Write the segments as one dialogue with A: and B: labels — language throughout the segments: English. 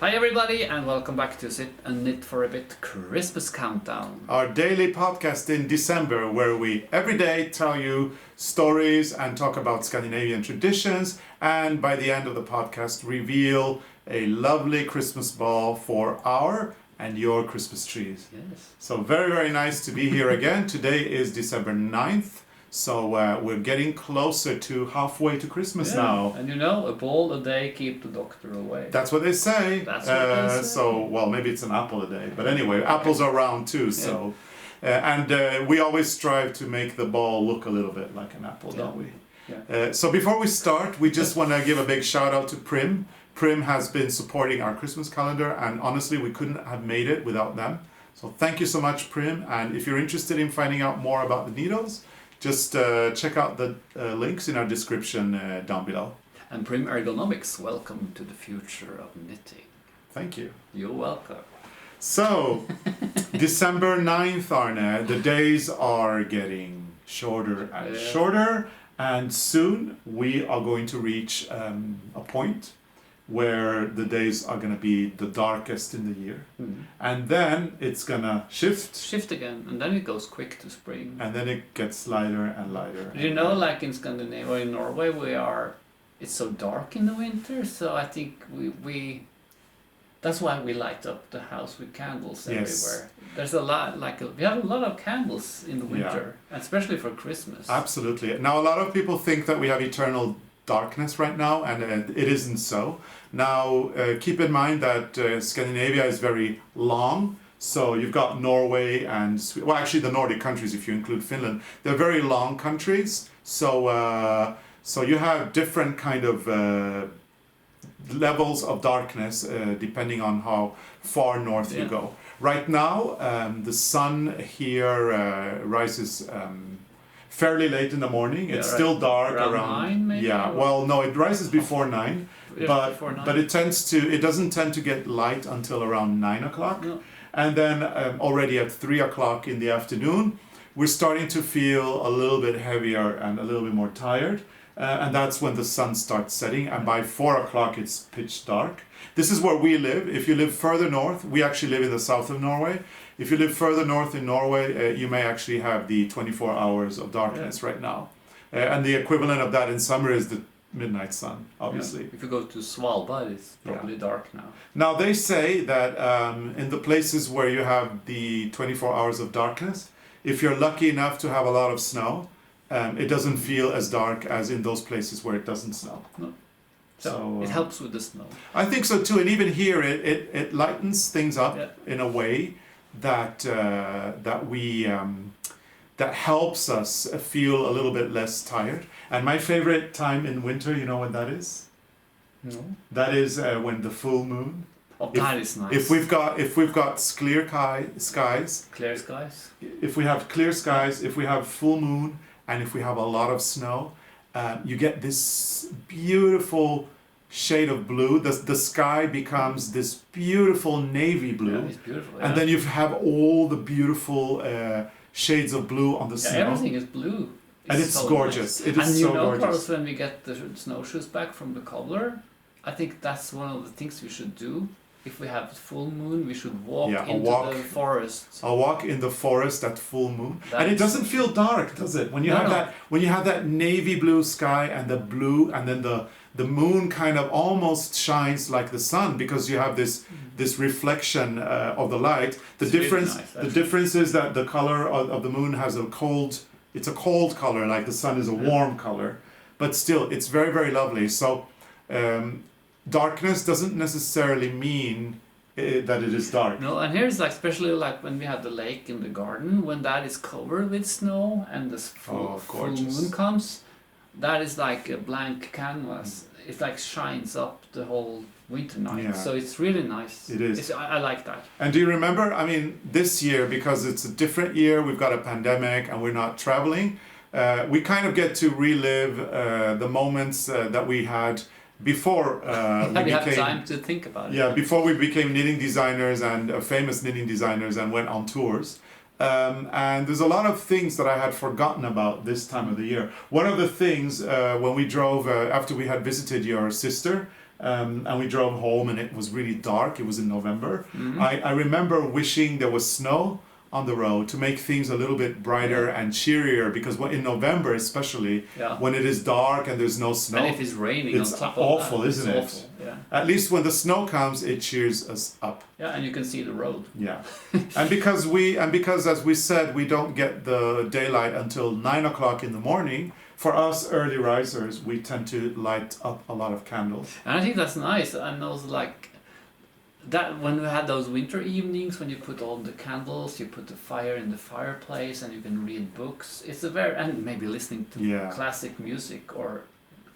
A: Hi everybody and welcome back to Sit and Knit for a Bit Christmas Countdown.
B: Our daily podcast in December where we every day tell you stories and talk about Scandinavian traditions, and by the end of the podcast reveal a lovely Christmas ball for our and your Christmas trees.
A: Yes.
B: So very nice to be here again. Today is December 9th. So we're getting closer to halfway to Christmas now.
A: And you know, a ball a day keep the doctor away.
B: That's what they say.
A: That's what they say.
B: So, well, maybe it's an apple a day. But anyway, apples are round too. So, and we always strive to make the ball look a little bit like an apple, don't we?
A: Yeah.
B: So before we start, we just want to give a big shout out to Prym. Prym has been supporting our Christmas calendar, and honestly, we couldn't have made it without them. So thank you so much, Prym. And if you're interested in finding out more about the needles, just check out the links in our description down below.
A: And Prym Ergonomics, welcome to the future of knitting.
B: Thank you.
A: You're welcome.
B: So, December 9th, Arne, the days are getting shorter and shorter, and soon we are going to reach a point where the days are going to be the darkest in the year.
A: Mm.
B: And then it's going to shift
A: again, and then it goes quick to spring.
B: and then it gets lighter and lighter.
A: You know, like in Scandinavia or in Norway, it's so dark in the winter, so I think we that's why we light up the house with candles everywhere. There's a lot, we have a lot of candles in the winter, especially for Christmas.
B: Absolutely. Now, a lot of people think that we have eternal darkness right now, and it isn't so. Now, keep in mind that Scandinavia is very long. So you've got Norway and well, actually the Nordic countries, if you include Finland, they're very long countries. So so you have different kind of levels of darkness depending on how far north you go. Right now, the sun here rises fairly late in the morning. It's still dark around
A: 9 maybe?
B: Yeah, well, no, it rises before 9, but it doesn't tend to get light until around 9 o'clock.
A: No.
B: And then already at 3 o'clock in the afternoon, we're starting to feel a little bit heavier and a little bit more tired. And that's when the sun starts setting. And by 4 o'clock, it's pitch dark. This is where we live. If you live further north, we actually live in the south of Norway. If you live further north in Norway, you may actually have the 24 hours of darkness right now. And the equivalent of that in summer is the midnight sun, obviously.
A: Yeah. If you go to Svalbard, it's probably dark now.
B: Now, they say that in the places where you have the 24 hours of darkness, if you're lucky enough to have a lot of snow, it doesn't feel as dark as in those places where it doesn't snow.
A: No. So it helps with the snow.
B: I think so too, and even here it lightens things up in a way that that helps us feel a little bit less tired. And my favorite time in winter, you know when that is?
A: No.
B: That is when the full moon.
A: Oh, that is nice.
B: If we've got clear skies.
A: Clear skies.
B: If we have clear skies, if we have full moon, and if we have a lot of snow, you get this beautiful shade of blue. The sky becomes this beautiful navy blue.
A: Yeah, it's beautiful.
B: And then you have all the beautiful shades of blue on the snow.
A: Everything is blue.
B: And it's so gorgeous.
A: Nice.
B: It is so gorgeous.
A: Carlos, when we get the snowshoes back from the cobbler, I think that's one of the things we should do. If we have full moon, we should walk into the forest.
B: I'll walk in the forest at full moon, and it doesn't feel dark, does it? When you have that navy blue sky and the blue, and then the moon kind of almost shines like the sun because you have this reflection of the light. The difference is that the color of the moon has it's a cold color, like the sun is a warm color, but still it's very lovely. So. Darkness doesn't necessarily mean that it is dark.
A: No, and here's especially when we have the lake in the garden, when that is covered with snow and the full moon comes, that is like a blank canvas. It shines up the whole winter night. Yeah. So it's really nice.
B: It is.
A: I like that.
B: And do you remember, this year, because it's a different year, we've got a pandemic and we're not traveling, we kind of get to relive the moments that we had before
A: we have time to think about it.
B: Yeah, before we became knitting designers and famous knitting designers and went on tours. And there's a lot of things that I had forgotten about this time of the year. One of the things when we drove after we had visited your sister and we drove home and it was really dark. It was in November.
A: Mm-hmm.
B: I remember wishing there was snow on the road to make things a little bit brighter and cheerier, because in November especially, when it is dark and there's no snow,
A: and if it's raining,
B: it's
A: on top
B: awful,
A: of that,
B: isn't it?
A: Awful. Yeah.
B: At least when the snow comes, it cheers us up.
A: Yeah, and you can see the road.
B: Yeah, and because as we said, we don't get the daylight until 9 o'clock in the morning. For us early risers, we tend to light up a lot of candles.
A: And I think that's nice. And also like that when we had those winter evenings when you put all the candles, you put the fire in the fireplace, and you can read books. It's a very and maybe listening to classic music or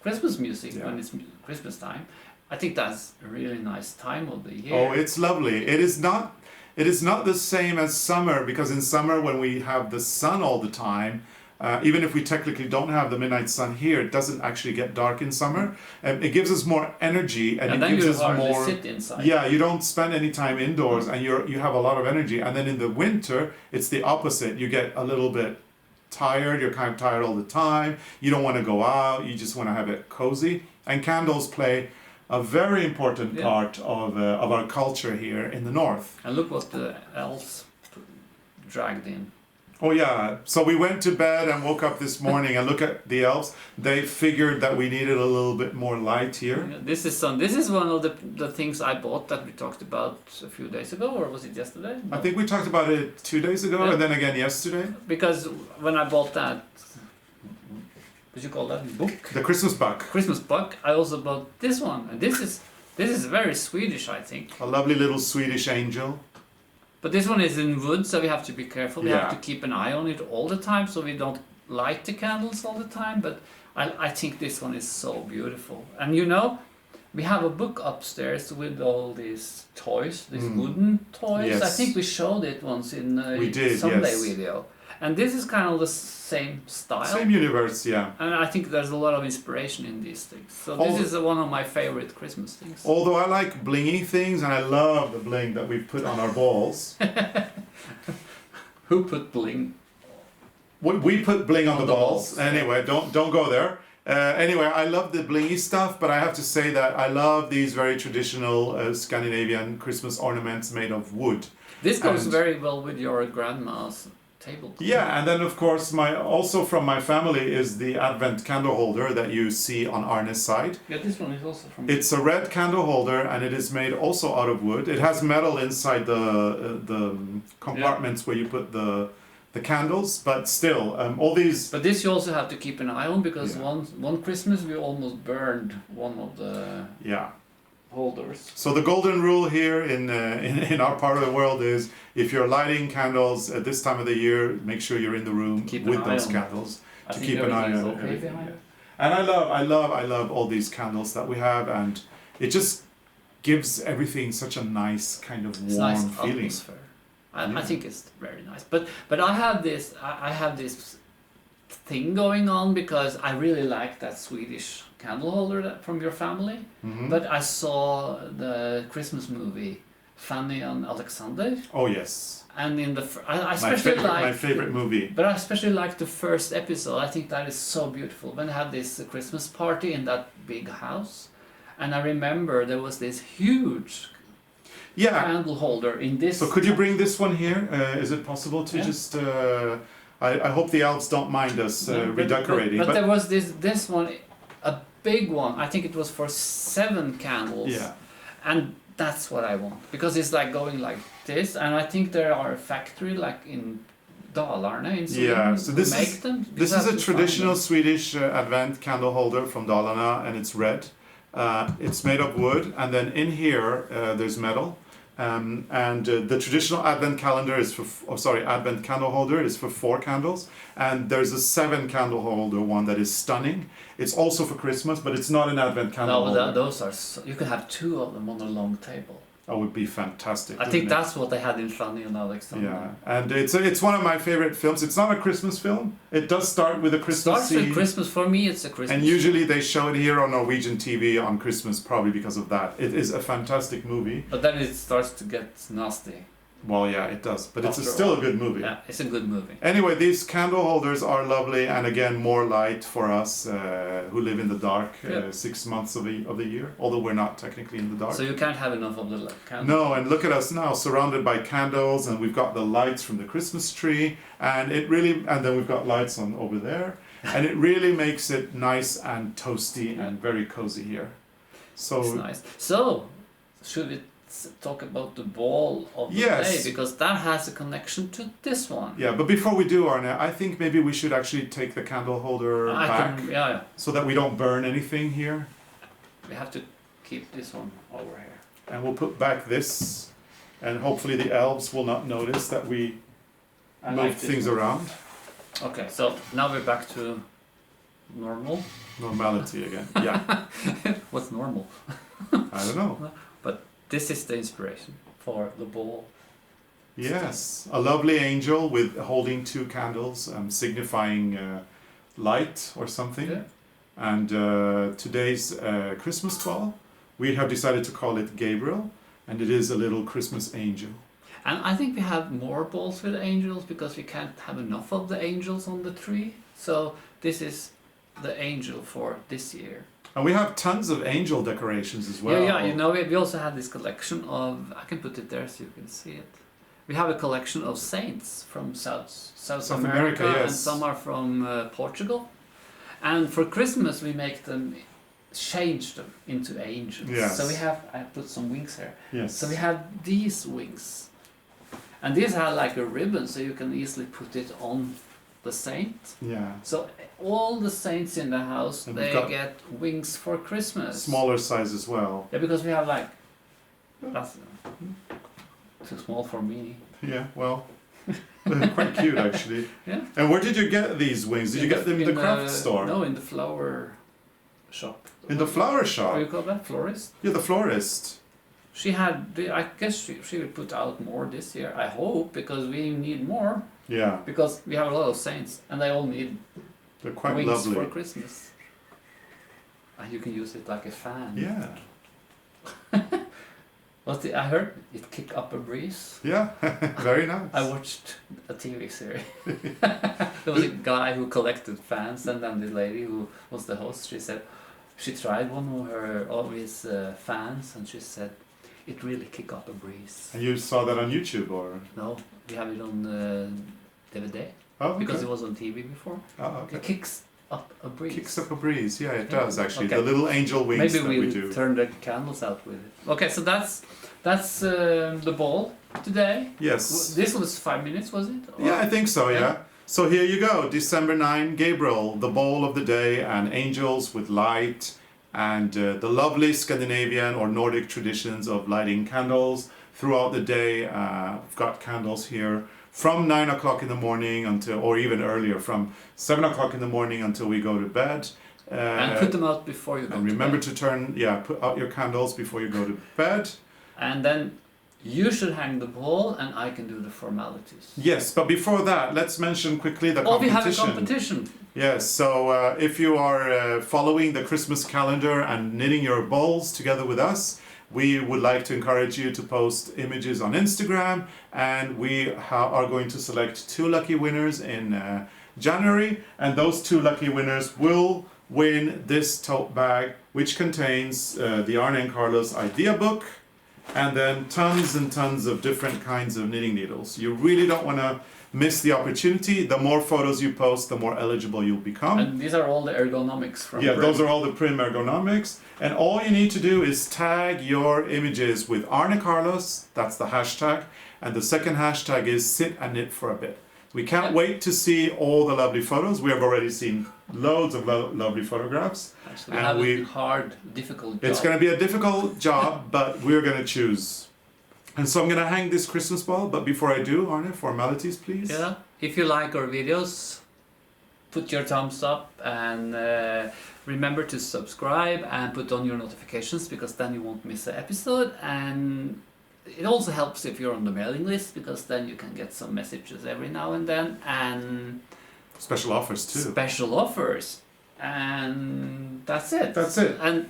A: Christmas music when it's Christmas time. I think that's a really nice time of the year.
B: Oh, it's lovely. It is not the same as summer, because in summer when we have the sun all the time, even if we technically don't have the midnight sun here, it doesn't actually get dark in summer. It gives us more energy, and it gives us more.
A: Sit inside.
B: Yeah, you don't spend any time indoors, and you have a lot of energy. And then in the winter, it's the opposite. You get a little bit tired. You're kind of tired all the time. You don't want to go out. You just want to have it cozy. And candles play a very important part of our culture here in the north.
A: And look what the elves dragged in.
B: Oh yeah, so we went to bed and woke up this morning and look at the elves. They figured that we needed a little bit more light here.
A: Yeah, this is one of the things I bought that we talked about a few days ago, or was it yesterday? No.
B: I think we talked about it 2 days ago and then again yesterday.
A: Because when I bought that, what you call that, book?
B: The Christmas book.
A: Christmas book. I also bought this one, and this is very Swedish, I think.
B: A lovely little Swedish angel.
A: But this one is in wood, so we have to be careful. We have to keep an eye on it all the time, so we don't light the candles all the time. But I think this one is so beautiful. And you know, we have a book upstairs with all these toys, these wooden toys.
B: Yes.
A: I think we showed it once in a Sunday video. And this is kind of the same style.
B: Same universe, yeah.
A: And I think there's a lot of inspiration in these things. So this is one of my favorite Christmas things.
B: Although I like blingy things, and I love the bling that we've put on our balls.
A: Who put bling?
B: We put bling on the balls. Anyway, don't go there. Anyway, I love the blingy stuff, but I have to say that I love these very traditional Scandinavian Christmas ornaments made of wood.
A: This goes very well with your grandma's table.
B: Yeah, and then of course also from my family is the Advent candle holder that you see on Arne's side.
A: Yeah, this one is also from.
B: It's a red candle holder, and it is made also out of wood. It has metal inside the compartments where you put the candles, but still all these.
A: But this you also have to keep an eye on, because one Christmas we almost burned one of the holders.
B: So the golden rule here in our part of the world is, if you're lighting candles at this time of the year, make sure you're in the room with those candles to keep an eye on everything. Yeah. And I love all these candles that we have, and it just gives everything such a nice kind of warm feeling.
A: Atmosphere. I think it's very nice. But I have this thing going on, because I really like that Swedish candle holder from your family. Mm-hmm. But I saw the Christmas movie Fanny and Alexander.
B: Oh yes.
A: And in I especially
B: my favorite movie.
A: But I especially like the first episode. I think that is so beautiful. When they had this Christmas party in that big house, and I remember there was this huge candle holder in this.
B: So could you bring this one here? Is it possible to just? I hope the elves don't mind us redecorating.
A: But there was this one, a big one. I think it was for 7 candles.
B: Yeah.
A: And that's what I want, because it's like going like this, and I think there are a factory like in Dalarna in Sweden.
B: Yeah, so this is a traditional
A: them.
B: Swedish Advent candle holder from Dalarna, and it's red. It's made of wood, and then in here there's metal. And the traditional Advent calendar is Advent candle holder is for 4 candles, and there's a 7 candle holder one that is stunning. It's also for Christmas, but it's not an Advent candle holder.
A: No, those are you can have 2 of them on a long table.
B: That would be fantastic.
A: I think that's what they had in Fanny and Alexander.
B: Yeah, and it's one of my favorite films. It's not a Christmas film. It does start with a Christmas
A: scene. Starts with Christmas. For me, it's a Christmas.
B: And usually they show it here on Norwegian TV on Christmas, probably because of that. It is a fantastic movie.
A: But then it starts to get nasty.
B: Well, yeah, it does, but it's
A: After
B: still
A: all.
B: a good movie.
A: Yeah, it's a good movie.
B: Anyway, these candle holders are lovely, and again, more light for us who live in the dark 6 months of the year, although we're not technically in the dark.
A: So you can't have enough of the candles.
B: No, and look at us now, surrounded by candles, and we've got the lights from the Christmas tree, and then we've got lights on over there, and it really makes it nice and toasty and very cozy here. So
A: it's nice. So, should we talk about the ball of the day, because that has a connection to this one.
B: Yeah, but before we do, Arne, I think maybe we should actually take the candle holder back so that we don't burn anything here.
A: We have to keep this one over here.
B: And we'll put back this, and hopefully the elves will not notice that we move things around.
A: Okay, so now we're back to normal.
B: Normality again, yeah.
A: What's normal?
B: I don't know.
A: This is the inspiration for the ball.
B: Yes, a lovely angel with holding 2 candles, signifying light or something.
A: Yeah.
B: And today's Christmas ball, we have decided to call it Gabriel, and it is a little Christmas angel.
A: And I think we have more balls with angels because we can't have enough of the angels on the tree. So this is the angel for this year.
B: And we have tons of angel decorations as well.
A: Yeah, you know, we also have this collection of, I can put it there so you can see it. We have a collection of saints from South America,
B: yes.
A: And some are from Portugal. And for Christmas we make them, change them into angels.
B: Yes.
A: So I put some wings here.
B: Yes.
A: So we have these wings. And these have like a ribbon so you can easily put it on the saint.
B: Yeah.
A: So all the saints in the house,
B: and
A: they get wings for Christmas.
B: Smaller size as well.
A: Yeah, because we have like, that's too small for me.
B: Yeah, well, they're quite cute actually.
A: Yeah.
B: And where did you get these wings? Did you get them in the craft store?
A: No, in the flower shop.
B: In the flower shop?
A: What do you call that? Florist?
B: Yeah, the florist.
A: She had, I guess she will put out more this year, I hope, because we need more.
B: Yeah.
A: Because we have a lot of saints and they all need
B: They're quite
A: wings
B: lovely
A: for Christmas. And you can use it like a fan.
B: Yeah.
A: I heard it kick up a breeze.
B: Yeah, very nice.
A: I watched a TV series. There was a guy who collected fans, and then the lady who was the host, she said, she tried one of his fans, and she said, it really kick up a breeze.
B: And you saw that on YouTube, or?
A: No, we have it on DVD.
B: Oh, okay.
A: Because it was on TV before.
B: Oh, okay.
A: It kicks up a breeze.
B: Kicks up a breeze, yeah, it does actually.
A: Okay.
B: The little angel wings
A: Maybe
B: that we do.
A: we'll turn the candles out with it. Okay, so that's the ball today.
B: Yes.
A: This was 5 minutes, was it? Or?
B: Yeah, I think so, yeah. So here you go, December 9, Gabriel, the ball of the day, and angels with light, and the lovely Scandinavian or Nordic traditions of lighting candles throughout the day. I've got candles here from 9 o'clock in the morning until, or even earlier, from 7 o'clock in the morning until we go to bed.
A: And put them out before you go to bed.
B: And remember to put out your candles before you go to bed.
A: And then you should hang the ball and I can do the formalities.
B: Yes, but before that, let's mention quickly the competition.
A: Oh, we have a competition.
B: Yes, so if you are following the Christmas calendar and knitting your bowls together with us, we would like to encourage you to post images on Instagram, and we are going to select 2 lucky winners in January, and those 2 lucky winners will win this tote bag, which contains the ARNE CARLOS idea book, and then tons and tons of different kinds of knitting needles. You really don't want to miss the opportunity. The more photos you post, the more eligible you'll become.
A: And these are all the ergonomics from
B: Yeah,
A: Prym.
B: those are all the Prym ergonomics. And all you need to do is tag your images with ARNE CARLOS, that's the hashtag, and the second hashtag is sit and knit for a bit. We can't wait to see all the lovely photos. We have already seen loads of lovely photographs.
A: Actually, we have a difficult job.
B: It's going to be a difficult job, but we're going to choose. And so I'm going to hang this Christmas ball, but before I do, Arne, formalities please.
A: Yeah, if you like our videos, put your thumbs up, and remember to subscribe and put on your notifications, because then you won't miss an episode. And it also helps if you're on the mailing list, because then you can get some messages every now and then, and
B: special offers too.
A: Special offers. And that's it.
B: That's it.
A: And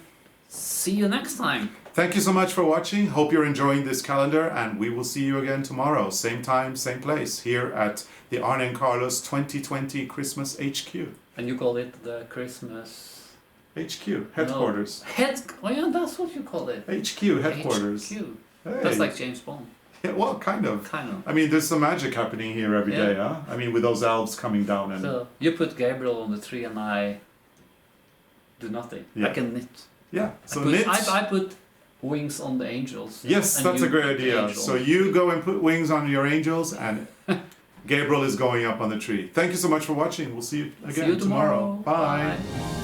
A: See you next time.
B: Thank you so much for watching. Hope you're enjoying this calendar, and we will see you again tomorrow. Same time, same place, here at the ARNE CARLOS 2020 Christmas HQ.
A: And you call it the Christmas...
B: HQ, headquarters.
A: No. Oh yeah, that's what you call it.
B: HQ, headquarters.
A: HQ.
B: Hey.
A: That's like James Bond.
B: Yeah, well, kind of.
A: Kind of.
B: I mean, there's some magic happening here every day, huh? I mean, with those elves coming down and...
A: So, you put Gabriel on the tree and I do nothing.
B: Yeah.
A: I can knit.
B: Yeah, so
A: I put wings on the angels.
B: Yes, that's a great idea. So you go and put wings on your angels, and Gabriel is going up on the tree. Thank you so much for watching. We'll see you again tomorrow. Bye.
A: Bye.